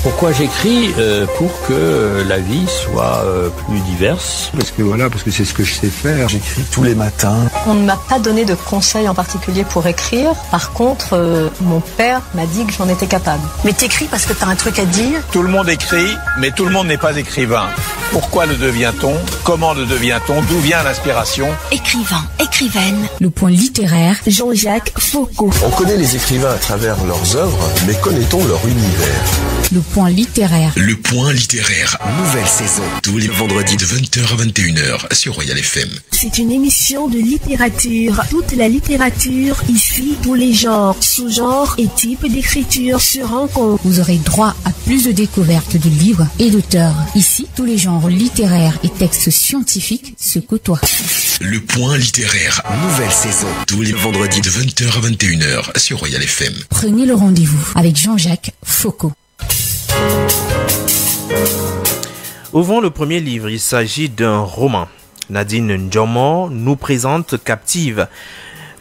Pourquoi j'écris? Pour que la vie soit plus diverse. Parce que c'est ce que je sais faire. J'écris tous les matins. On ne m'a pas donné de conseils en particulier pour écrire. Par contre, mon père m'a dit que j'en étais capable. Mais t'écris parce que t'as un truc à dire? Tout le monde écrit, mais tout le monde n'est pas écrivain. Pourquoi le devient-on? Comment le devient-on? D'où vient l'inspiration? Écrivain, écrivaine. Le point littéraire, Jean-Jacques Foucault. On connaît les écrivains à travers leurs œuvres, mais connaît-on leur univers? Le point littéraire. Le point littéraire. Nouvelle saison. Tous les vendredis de 20h à 21h sur Royal FM. C'est une émission de littérature. Toute la littérature, ici, tous les genres, sous-genres et types d'écriture se rencontrent. Vous aurez droit à plus de découvertes de livres et d'auteurs. Ici, tous les genres littéraires et textes scientifiques se côtoient. Le point littéraire. Nouvelle saison. Tous les vendredis de 20h à 21h sur Royal FM. Prenez le rendez-vous avec Jean-Jacques Foucault. Ouvrons le premier livre, il s'agit d'un roman. Nadine Ndjomo nous présente Captive.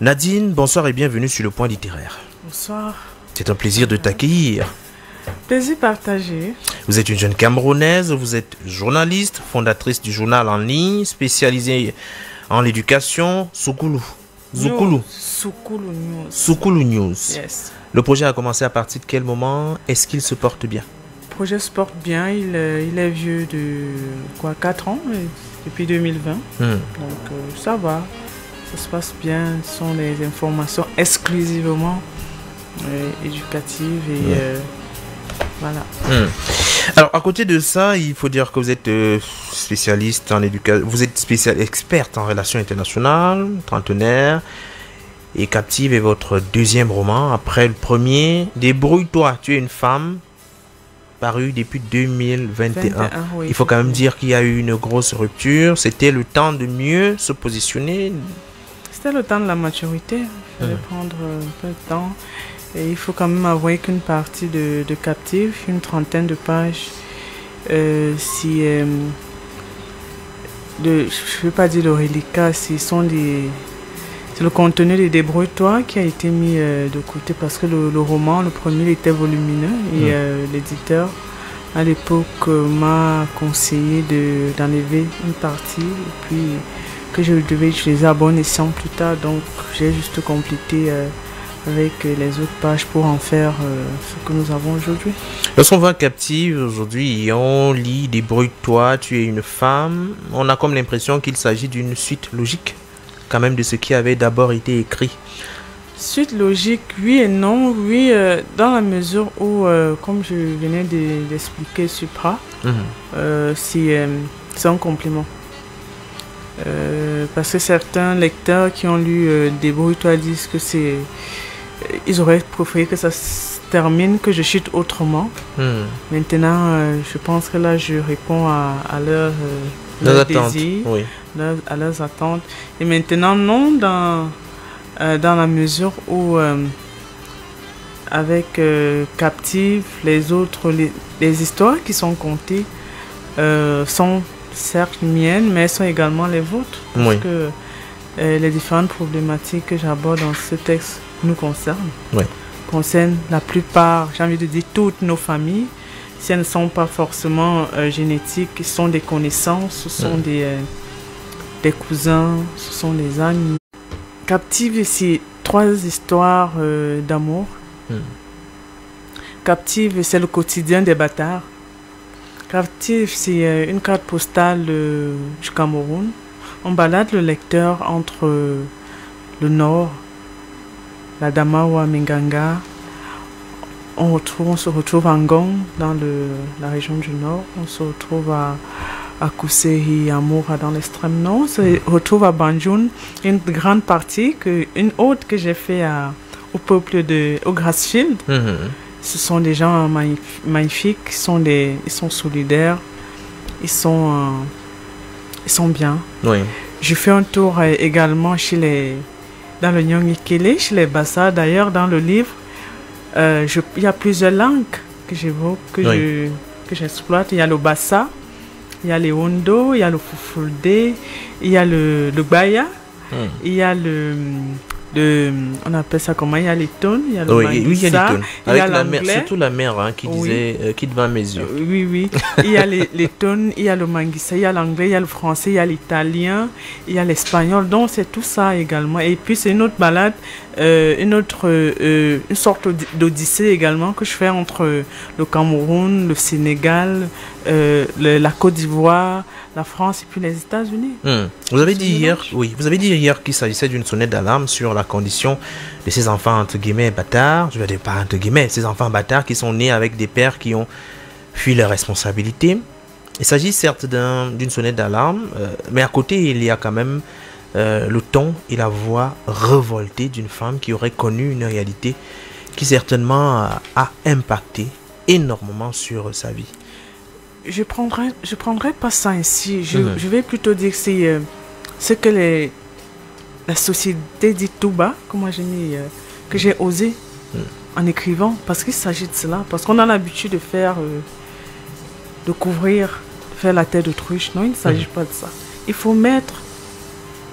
Nadine, bonsoir et bienvenue sur le point littéraire. Bonsoir. C'est un plaisir de t'accueillir. Plaisir partagé. Vous êtes une jeune Camerounaise, vous êtes journaliste, fondatrice du journal en ligne, spécialisée en l'éducation, Soukoulou News. Yes. Le projet a commencé à partir de quel moment? Est-ce qu'il se porte bien? Le projet se porte bien, il est vieux de 4 ans, depuis 2020. Donc ça va, ça se passe bien. Ce sont des informations exclusivement éducatives et voilà. Alors à côté de ça, il faut dire que vous êtes spécialiste en éducation, vous êtes experte en relations internationales, trentenaire, et Captive est votre deuxième roman. Après le premier, Débrouille-toi, tu es une femme, paru depuis 2021. Oui, il faut quand même dire qu'il y a eu une grosse rupture. C'était le temps de mieux se positionner. C'était le temps de la maturité. Il fallait prendre un peu de temps. Et il faut quand même avouer qu'une partie de Captive, une trentaine de pages, je ne veux pas dire le reliquat, c'est le contenu des Débrouille-toi qui a été mis de côté parce que le roman, le premier, il était volumineux et l'éditeur à l'époque m'a conseillé d'enlever une partie et puis que je devais utiliser à bon escient plus tard, donc j'ai juste complété avec les autres pages pour en faire ce que nous avons aujourd'hui. Lorsqu'on voit Captive aujourd'hui et on lit Débrouille-toi, tu es une femme, on a comme l'impression qu'il s'agit d'une suite logique quand même de ce qui avait d'abord été écrit. Suite logique, oui et non. Oui, dans la mesure où, comme je venais d'expliquer Supra, c'est un complément. Parce que certains lecteurs qui ont lu Débrouille-toi disent que ils auraient préféré que ça se termine, que je chute autrement. Maintenant, je pense que là, je réponds à leurs désirs, à leurs attentes. Et maintenant, non, dans la mesure où, avec Captive, les histoires qui sont contées sont certes miennes, mais elles sont également les vôtres. Parce que les différentes problématiques que j'aborde dans ce texte nous concernent. Concernent la plupart, j'ai envie de dire toutes nos familles. Si elles ne sont pas forcément génétiques, ce sont des connaissances, ce sont des cousins, ce sont des amis. Captive, c'est 3 histoires d'amour. Captive, c'est le quotidien des bâtards. Captive, c'est une carte postale du Cameroun. On balade le lecteur entre le nord, la Damawa, Minganga. On se retrouve à Ngong, dans la région du nord. On se retrouve à Kousséhi, à Moura, dans l'extrême nord. On se retrouve à Banjul. Une grande partie, une autre que j'ai fait au peuple au Grassfield. Ce sont des gens magnifiques, ils sont solidaires, ils sont bien. Je fais un tour également dans le Nyongikele, chez les Bassa. D'ailleurs, dans le livre, il y a plusieurs langues que j'évoque, que j'exploite. Il y a le Bassa, il y a le Hondo, il y a le Fufulde, il y a le Baya, il y a le on appelle ça comment? Il y a les tonnes, il y a le Oui, il y a les tonnes. Avec la mère, l'anglais. surtout la mère qui disait, qui devant mes yeux. Oui. Il y a les tonnes, il y a le manguissa, il y a l'anglais, il y a le français, il y a l'italien, il y a l'espagnol. Donc c'est tout ça également. Et puis c'est une autre balade, une sorte d'odyssée également que je fais entre le Cameroun, le Sénégal, la Côte d'Ivoire, la France et puis les États-Unis. Vous avez dit hier qu'il s'agissait d'une sonnette d'alarme sur la condition de ces enfants entre guillemets bâtards. Je vais dire pas entre guillemets, ces enfants bâtards qui sont nés avec des pères qui ont fui leurs responsabilités. Il s'agit certes d'une sonnette d'alarme, mais à côté il y a quand même le ton et la voix révoltée d'une femme qui aurait connu une réalité qui certainement a impacté énormément sur sa vie. Je prendrais pas ça ainsi. Je vais plutôt dire que c'est ce que la société dit tout bas, comme moi j'ai mis, que j'ai osé en écrivant, parce qu'il s'agit de cela, parce qu'on a l'habitude de faire, de couvrir, de faire la tête d'autruche. Non, il ne s'agit pas de ça. Il faut mettre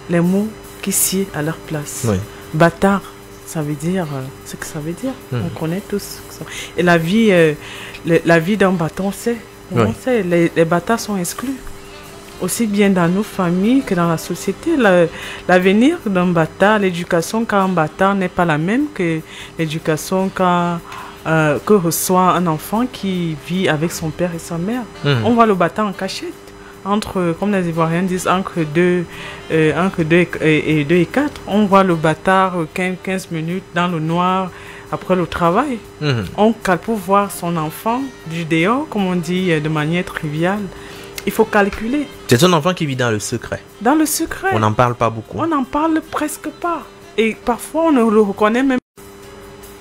les mots qui sied à leur place. Bâtard, ça veut dire ce que ça veut dire. On connaît tous ça. Et la vie d'un bâtard, on sait. On sait, les bâtards sont exclus. Aussi bien dans nos familles que dans la société. L'avenir d'un bâtard, l'éducation qu'a un bâtard n'est pas la même que l'éducation que reçoit un enfant qui vit avec son père et sa mère. On voit le bâtard en cachette. Comme les Ivoiriens disent, entre 2 et 4. On voit le bâtard 15 minutes dans le noir après le travail. On calcule pour voir son enfant du dehors, comme on dit de manière triviale. Il faut calculer. C'est un enfant qui vit dans le secret. Dans le secret. On n'en parle pas beaucoup. On n'en parle presque pas. Et parfois, on ne le reconnaît même.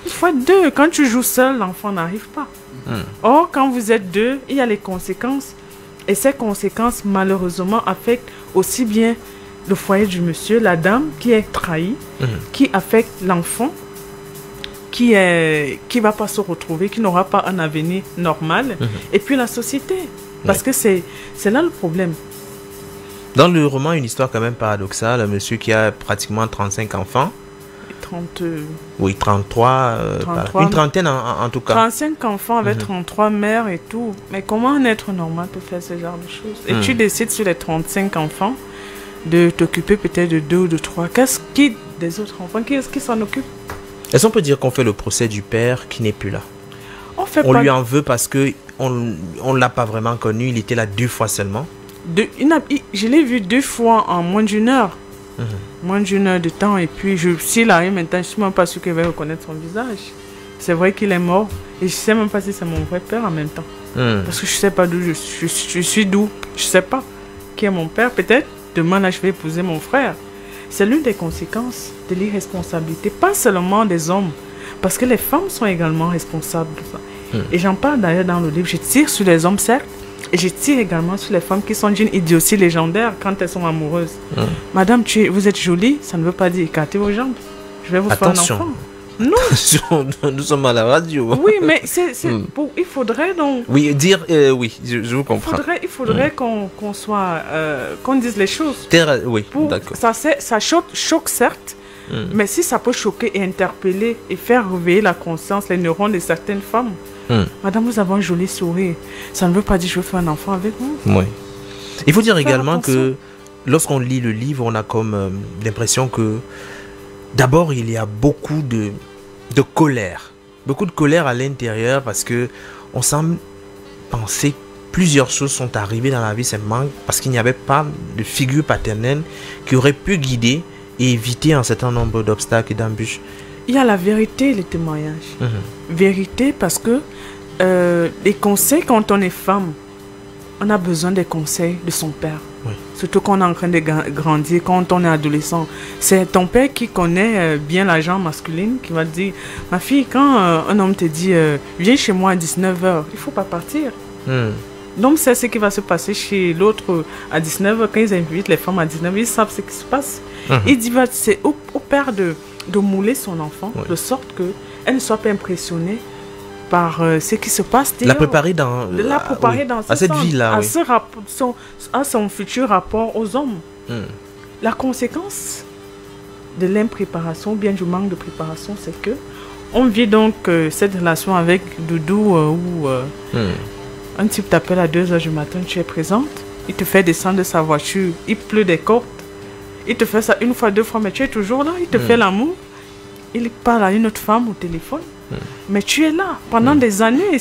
Une fois 2, quand tu joues seul, l'enfant n'arrive pas. Or, quand vous êtes 2, il y a les conséquences. Et ces conséquences, malheureusement, affectent aussi bien le foyer du monsieur, la dame qui est trahie, qui affecte l'enfant, qui va pas se retrouver, qui n'aura pas un avenir normal, et puis la société. Parce que c'est là le problème. Dans le roman, une histoire quand même paradoxale, un monsieur qui a pratiquement 35 enfants. 30... Oui, 33, 33 une trentaine en tout cas. 35 enfants avec 33 mères et tout. Mais comment un être normal peut faire ce genre de choses? Et tu décides sur les 35 enfants de t'occuper peut-être de 2 ou de 3. Qu'est-ce qui des autres enfants? Qui est-ce qui s'en occupe? Est-ce qu'on peut dire qu'on fait le procès du père qui n'est plus là? On lui en veut parce que on l'a pas vraiment connu. Il était là 2 fois seulement. Je l'ai vu 2 fois en moins d'une heure. Moins d'une heure de temps. Et puis, s'il arrive maintenant, je ne suis même pas sûr qu'il va reconnaître son visage. C'est vrai qu'il est mort. Et je ne sais même pas si c'est mon vrai père en même temps. Parce que je ne sais pas d'où je suis d'où. Je ne sais pas qui est mon père. Peut-être demain, là, je vais épouser mon frère. C'est l'une des conséquences de l'irresponsabilité. Pas seulement des hommes. Parce que les femmes sont également responsables de ça. Et j'en parle d'ailleurs dans le livre. Je tire sur les hommes, certes. Et je tire également sur les femmes qui sont d'une idiotie légendaire quand elles sont amoureuses. Madame, vous êtes jolie, ça ne veut pas dire écartez vos jambes. Je vais vous faire un enfant. Non. Nous sommes à la radio. Oui, mais il faudrait donc... Oui, dire... oui, je vous comprends. Il faudrait qu'on soit... qu'on dise les choses. Oui, d'accord. Ça choque certes, mais si ça peut choquer et interpeller et faire réveiller la conscience, les neurones de certaines femmes... Madame, vous avez un joli sourire. Ça ne veut pas dire que je veux faire un enfant avec vous. Oui. Il faut dire également que lorsqu'on lit le livre, on a comme l'impression que d'abord, il y a beaucoup de colère. Beaucoup de colère à l'intérieur parce que on semble penser que plusieurs choses sont arrivées dans la vie simplement parce qu'il n'y avait pas de figure paternelle qui aurait pu guider et éviter un certain nombre d'obstacles et d'embûches. Il y a la vérité et les témoignages. Vérité parce que les conseils quand on est femme, on a besoin des conseils de son père. Surtout quand on est en train de grandir, quand on est adolescent. C'est ton père qui connaît bien la genre masculine qui va te dire, ma fille, quand un homme te dit, viens chez moi à 19h, il ne faut pas partir. Donc c'est ce qui va se passer chez l'autre à 19h. Quand ils invitent les femmes à 19h, ils savent ce qui se passe. Il dit, c'est au père de mouler son enfant, de sorte qu'elle ne soit pas impressionnée par ce qui se passe. La préparer dans cette vie-là. À son futur rapport aux hommes. La conséquence de l'impréparation, ou bien du manque de préparation, c'est que on vit donc cette relation avec Doudou où un type t'appelle à 2h du matin, tu es présente, il te fait descendre de sa voiture, il pleut des cordes, il te fait ça une fois, 2 fois, mais tu es toujours là, il te fait l'amour, il parle à une autre femme au téléphone, mais tu es là pendant des années.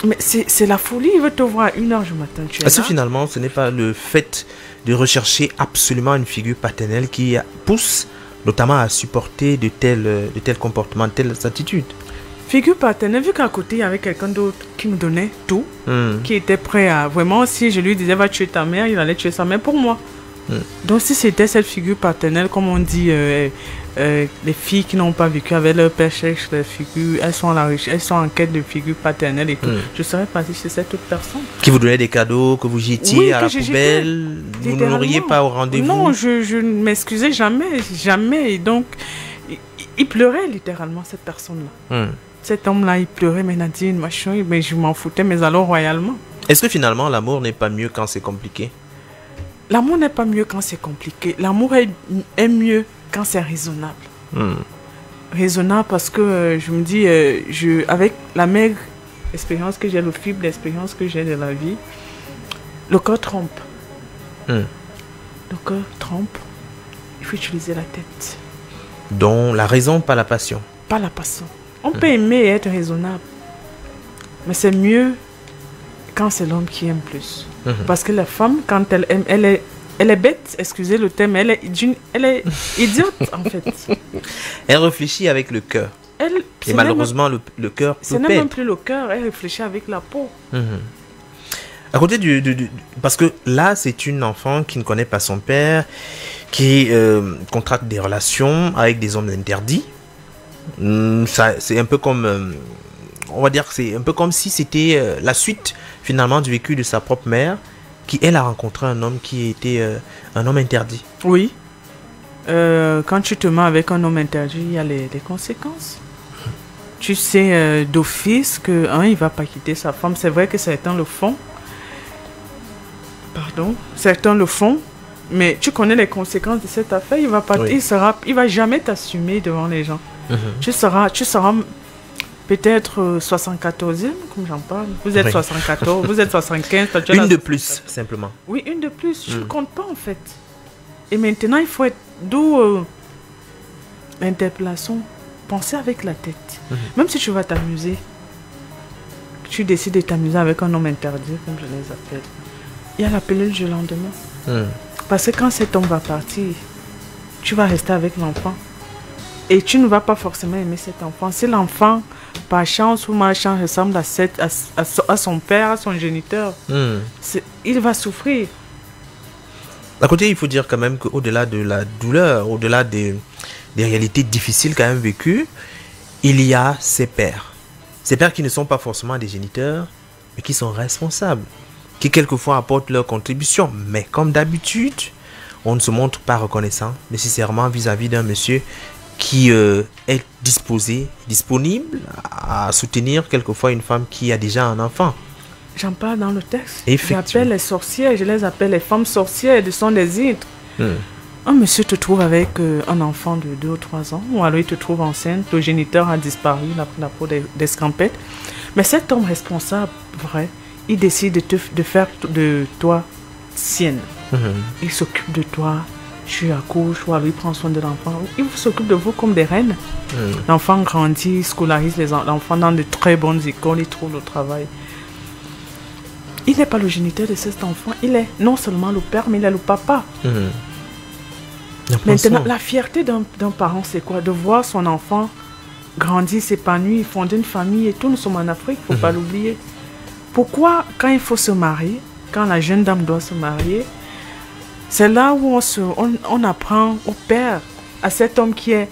Mais c'est la folie, il veut te voir à 1h du matin, tu es là. Est-ce que finalement, ce n'est pas le fait de rechercher absolument une figure paternelle qui pousse notamment à supporter de tels comportements, de telles attitudes? Figure paternelle, vu qu'à côté, il y avait quelqu'un d'autre qui me donnait tout, qui était prêt à... Vraiment, si je lui disais, va tuer ta mère, il allait tuer sa mère pour moi. Donc, si c'était cette figure paternelle, comme on dit, les filles qui n'ont pas vécu avec leur père cherchent les figures, elles sont en quête de figures paternelles et tout. Je serais partie chez cette autre personne. Qui vous donnait des cadeaux, que vous jetiez à la poubelle, vous ne l'auriez pas au rendez-vous? Non, je ne m'excusais jamais. Et donc, il pleurait littéralement, cette personne-là. Cet homme-là, il pleurait, mais Nadine, machin, mais je m'en foutais, mais alors royalement. Est-ce que finalement, l'amour n'est pas mieux quand c'est compliqué? L'amour n'est pas mieux quand c'est compliqué. L'amour est mieux quand c'est raisonnable. Raisonnable parce que je me dis, avec la maigre expérience que j'ai, le faible d'expérience que j'ai de la vie, le corps trompe. Le corps trompe. Il faut utiliser la tête. Donc la raison, pas la passion. Pas la passion. On peut aimer et être raisonnable. Mais c'est mieux quand c'est l'homme qui aime plus. Parce que la femme, quand elle aime, elle est bête, excusez le terme, elle est idiote en fait. Elle réfléchit avec le cœur. Et malheureusement, le cœur peut ce n'est même plus le cœur, elle réfléchit avec la peau. À côté parce que là, c'est une enfant qui ne connaît pas son père, qui contracte des relations avec des hommes interdits. C'est un peu comme... on va dire que c'est un peu comme si c'était la suite finalement du vécu de sa propre mère, qui elle a rencontré un homme qui était un homme interdit. Oui. Quand tu te mets avec un homme interdit, il y a les conséquences. Tu sais d'office que il va pas quitter sa femme. C'est vrai que certains le font. Certains le font. Mais tu connais les conséquences de cette affaire. Il va pas, il va jamais t'assumer devant les gens. Tu seras peut-être 74e, comme j'en parle. Vous êtes 74, vous êtes 75. Une de plus, simplement. Oui, une de plus. Je ne compte pas, en fait. Et maintenant, il faut être... D'où l'interpellation. Penser avec la tête. Même si tu vas t'amuser, tu décides de t'amuser avec un homme interdit, comme je les appelle, il y a la pilule du lendemain. Parce que quand cet homme va partir, tu vas rester avec l'enfant. Et tu ne vas pas forcément aimer cet enfant. Si l'enfant, par chance ou malchance, ressemble à son père, à son géniteur, il va souffrir. À côté, il faut dire quand même qu'au-delà de la douleur, au-delà des réalités difficiles quand même vécues, il y a ses pères. Ces pères qui ne sont pas forcément des géniteurs, mais qui sont responsables, qui quelquefois apportent leur contribution. Mais comme d'habitude, on ne se montre pas reconnaissant nécessairement vis-à-vis d'un monsieur qui est disponible à soutenir quelquefois une femme qui a déjà un enfant. J'en parle dans le texte. J'appelle les sorcières, je les appelle les femmes sorcières, elles sont des hydres. Un monsieur te trouve avec un enfant de 2 ou 3 ans, ou alors il te trouve enceinte, le géniteur a disparu, la peau d'escampette. Mais cet homme responsable, vrai, il décide de faire de toi sienne. Il s'occupe de toi. Tu accouches, ou alors il prend soin de l'enfant. Il s'occupe de vous comme des reines. L'enfant grandit, scolarise l'enfant dans de très bonnes écoles, il trouve le travail. Il n'est pas le géniteur de cet enfant, il est non seulement le père, mais il est le papa. Maintenant, la fierté d'un parent, c'est quoi? De voir son enfant grandir, s'épanouir, fonder une famille et tout. Nous sommes en Afrique, il ne faut pas l'oublier. Pourquoi, quand il faut se marier, quand la jeune dame doit se marier, c'est là où on apprend au père, à cet homme qui est,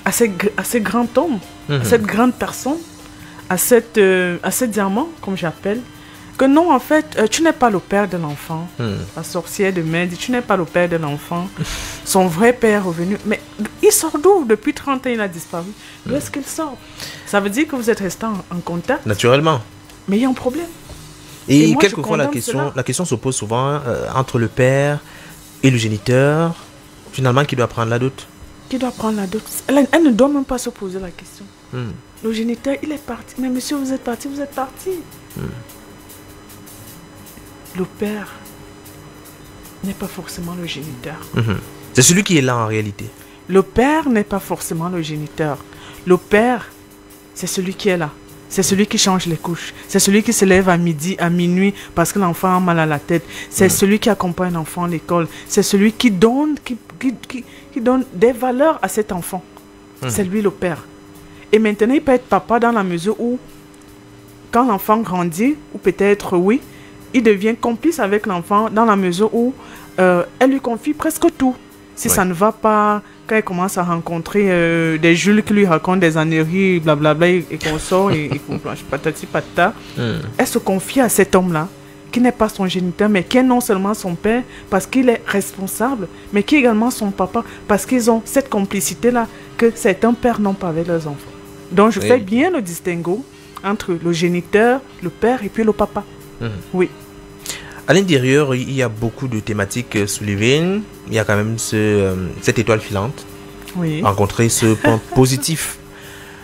à ce grand homme, à cette grande personne, à ce diamant, comme j'appelle, que non, en fait, tu n'es pas le père de l'enfant. La sorcière de mer dit, tu n'es pas le père de l'enfant. Son vrai père est revenu. Mais il sort d'où? Depuis 30 ans, il a disparu. D'où est-ce qu'il sort? Ça veut dire que vous êtes resté en contact. Naturellement. Mais il y a un problème. Et quelquefois, la question se pose souvent entre le père et le géniteur, finalement, qui doit prendre la doute. qui doit prendre la dot. Elle ne doit même pas se poser la question. Le géniteur, il est parti. Mais monsieur, vous êtes parti, vous êtes parti. Le père n'est pas forcément le géniteur. C'est celui qui est là en réalité. Le père n'est pas forcément le géniteur. Le père, c'est celui qui est là. C'est celui qui change les couches. C'est celui qui se lève à midi, à minuit, parce que l'enfant a mal à la tête. C'est celui qui accompagne l'enfant à l'école. C'est celui qui donne, qui donne des valeurs à cet enfant. C'est lui le père. Et maintenant, il peut être papa dans la mesure où, quand l'enfant grandit, ou peut-être, oui, il devient complice avec l'enfant dans la mesure où elle lui confie presque tout. Si ça ne va pas, quand elle commence à rencontrer des Jules qui lui racontent des âneries, blablabla, et qu'on sort, et qu'on planche patati patata, elle se confie à cet homme-là, qui n'est pas son géniteur, mais qui est non seulement son père, parce qu'il est responsable, mais qui est également son papa, parce qu'ils ont cette complicité-là que certains pères n'ont pas avec leurs enfants. Donc je fais bien le distinguo entre le géniteur, le père et puis le papa. Oui. À l'intérieur, il y a beaucoup de thématiques soulevées. Il y a quand même cette étoile filante. Oui. Rencontrer ce point positif.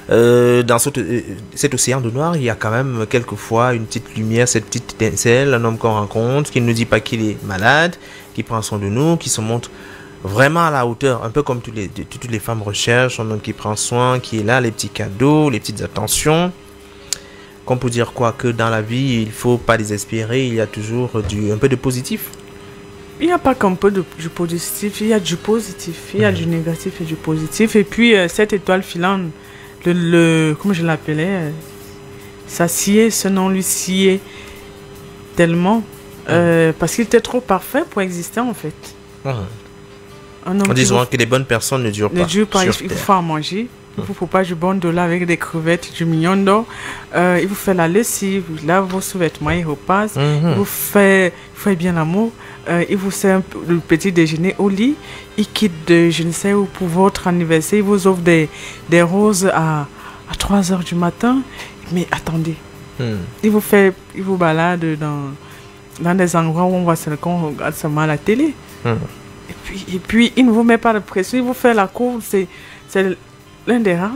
Dans cet océan de noir, il y a quand même quelquefois une petite lumière, cette petite étincelle, un homme qu'on rencontre, qui ne nous dit pas qu'il est malade, qui prend soin de nous, qui se montre vraiment à la hauteur, un peu comme toutes les femmes recherchent, un homme qui prend soin, qui est là, les petits cadeaux, les petites attentions. Qu'on peut dire quoi, que dans la vie, il ne faut pas désespérer, il y a toujours un peu de positif. Il n'y a pas qu'un peu du positif, il y a du positif, il y a du négatif et du positif. Et puis, cette étoile filante, comment je l'appelais, ça sciait, ce nom lui sciait tellement, parce qu'il était trop parfait pour exister en fait. En disant que les bonnes personnes ne durent pas. Ne durent pas, il faut faire à manger. Il vous faut pas du bon de là avec des crevettes, du mignon d'or. Il vous fait la lessive, il lave vos sous-vêtements, il repasse. Il vous fait bien l'amour. Il vous sert le petit déjeuner au lit. Il quitte je ne sais où pour votre anniversaire. Il vous offre des roses à 3 h du matin. Mais attendez. Il vous balade dans des endroits où on voit qu'on regarde seulement à la télé. Et puis, il ne vous met pas de pression. Il vous fait la cour. C'est l'un des rares,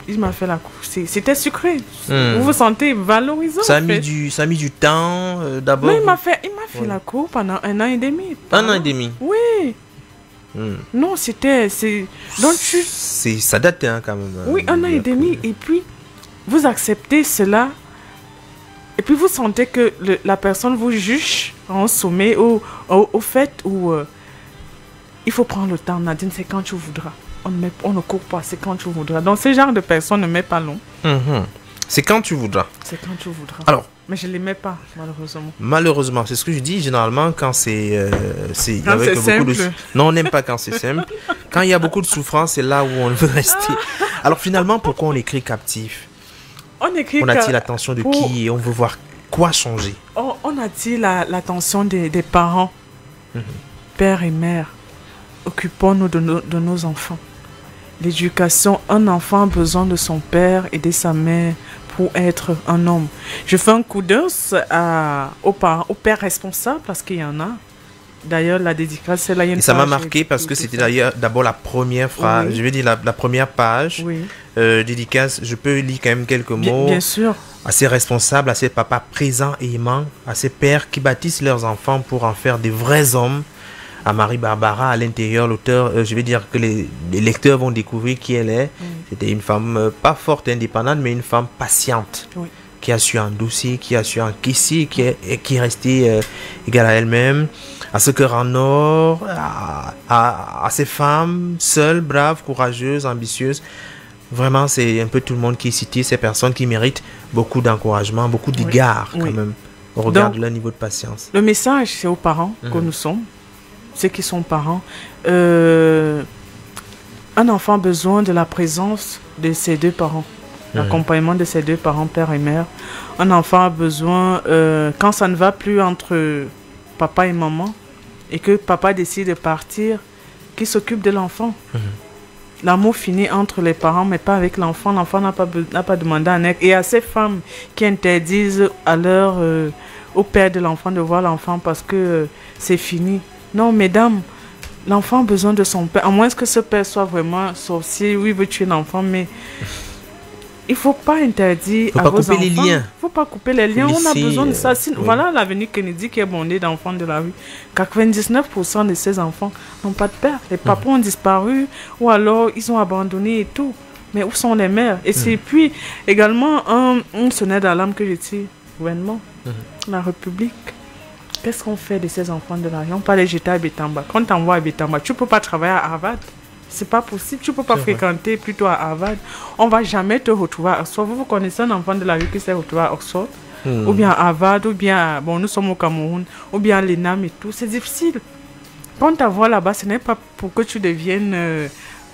il m'a fait la course. C'était sucré. Vous vous sentez valorisant. Ça a mis du temps d'abord. Non, il m'a fait la course pendant 1 an et demi. Un an et demi. Oui. Non, c'était. Donc ça date quand même. Oui, 1 an et demi. Et puis, vous acceptez cela. Et puis, vous sentez que la personne vous juge en sommet au fait où il faut prendre le temps. Nadine, c'est quand tu voudras. On ne court pas, c'est quand tu voudras. Donc, ce genre de personne ne met pas long. C'est quand tu voudras. C'est quand tu voudras. Alors, mais je ne les mets pas, malheureusement. Malheureusement, c'est ce que je dis généralement quand c'est avec beaucoup simple. Non, on n'aime pas quand c'est simple. Quand il y a beaucoup de souffrance, c'est là où on veut rester. Alors, finalement, pourquoi on écrit captif? On attire l'attention de qui et on veut voir quoi changer? On attire l'attention des parents, père et mère. Occupons-nous de nos enfants. L'éducation, un enfant a besoin de son père et de sa mère pour être un homme. Je fais un coup d'œil aux pères responsables parce qu'il y en a. D'ailleurs, la dédicace, c'est là. Et ça m'a marqué parce que c'était d'ailleurs d'abord la première phrase, je vais dire la première page. Dédicace, je peux lire quand même quelques mots. Bien sûr. À ces responsables, à ces papas présents et aimants, à ces pères qui bâtissent leurs enfants pour en faire des vrais hommes. À Marie Barbara, à l'intérieur, l'auteur, je vais dire que les lecteurs vont découvrir qui elle est. C'était une femme pas forte, indépendante, mais une femme patiente, qui a su endosser, qui a su encaisser, qui est restée égale à elle-même, à ce cœur en or, à ces femmes seules, braves, courageuses, ambitieuses. Vraiment, c'est un peu tout le monde qui est cité, ces personnes qui méritent beaucoup d'encouragement, beaucoup d'égards quand même, au regard de leur niveau de patience. Le message, c'est aux parents que nous sommes. Ceux qui sont parents, un enfant a besoin de la présence de ses deux parents, l'accompagnement de ses deux parents, père et mère. Un enfant a besoin, quand ça ne va plus entre papa et maman, et que papa décide de partir, qu'il s'occupe de l'enfant. L'amour finit entre les parents, mais pas avec l'enfant. L'enfant n'a pas demandé à naître. Et à ces femmes qui interdisent au père de l'enfant de voir l'enfant parce que c'est fini. Non, mesdames, l'enfant a besoin de son père, à moins que ce père soit vraiment sorcier, oui, il veut tuer l'enfant, mais il ne faut pas interdire à vos enfants. Il ne faut pas couper les liens. On a besoin de ça. Voilà l'avenue Kennedy qui est bondée d'enfants de la rue. 99% de ces enfants n'ont pas de père. Les papas ont disparu ou alors ils ont abandonné et tout. Mais où sont les mères? Et c'est puis également un sonnet d'alarme que je tire. Gouvernement, la République. Qu'est-ce qu'on fait de ces enfants de la rue? On peut les jeter à Bétamba. Quand tu envoies à Bétamba, tu ne peux pas travailler à Harvard. C'est pas possible. Tu ne peux pas fréquenter plutôt à Harvard. On ne va jamais te retrouver à Oxford. Vous connaissez un enfant de la rue qui s'est retrouvé à Oxford? Ou bien à Harvard, ou bien, bon, nous sommes au Cameroun, ou bien à l'ENAM et tout. C'est difficile. Quand tu vois là-bas, ce n'est pas pour que tu deviennes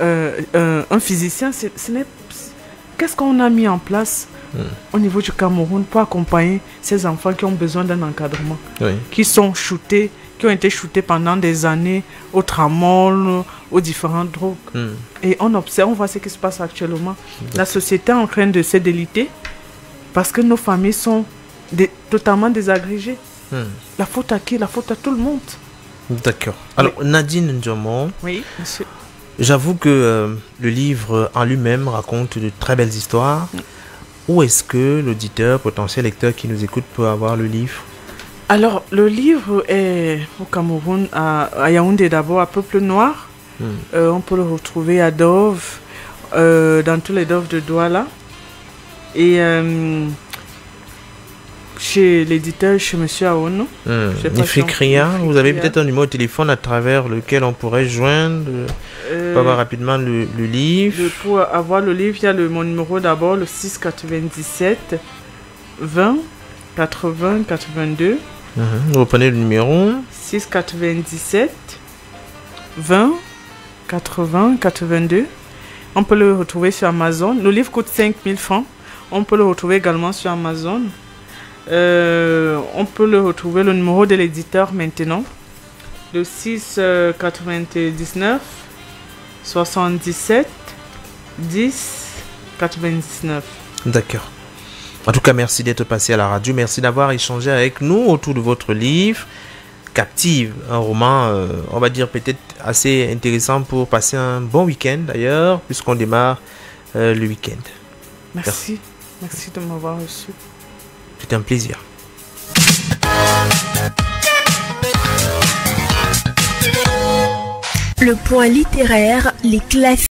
un physicien. Qu'est-ce qu'on a mis en place au niveau du Cameroun pour accompagner ces enfants qui ont besoin d'un encadrement, qui sont shootés, qui ont été shootés pendant des années au tramol, aux différentes drogues. Et on observe, on voit ce qui se passe actuellement. La société est en train de se déliter parce que nos familles sont totalement désagrégées. La faute à qui? La faute à tout le monde. D'accord. Alors, Nadine Ndjomo. Oui, monsieur. J'avoue que le livre en lui-même raconte de très belles histoires. Où est-ce que l'auditeur, potentiel lecteur qui nous écoute peut avoir le livre? Alors, le livre est au Cameroun, à Yaoundé d'abord, à Peuple Noir. On peut le retrouver à Dove, dans tous les Dove de Douala. Et chez l'éditeur, chez M. Aono. Ifrikria, vous avez peut-être un numéro de téléphone à travers lequel on pourrait joindre pour avoir rapidement le livre. Pour avoir le livre, il y a mon numéro d'abord, le 697 20 80 82. Vous reprenez le numéro 697 20 80 82. On peut le retrouver sur Amazon. Le livre coûte 5000 francs. On peut le retrouver également sur Amazon. On peut le retrouver, le numéro de l'éditeur maintenant, le 699 77 10 99. D'accord. En tout cas, merci d'être passé à la radio. Merci d'avoir échangé avec nous autour de votre livre Captive, un roman, on va dire peut-être assez intéressant pour passer un bon week-end d'ailleurs, puisqu'on démarre le week-end. Merci. Merci de m'avoir reçu. C'était un plaisir. Le point littéraire, les classiques.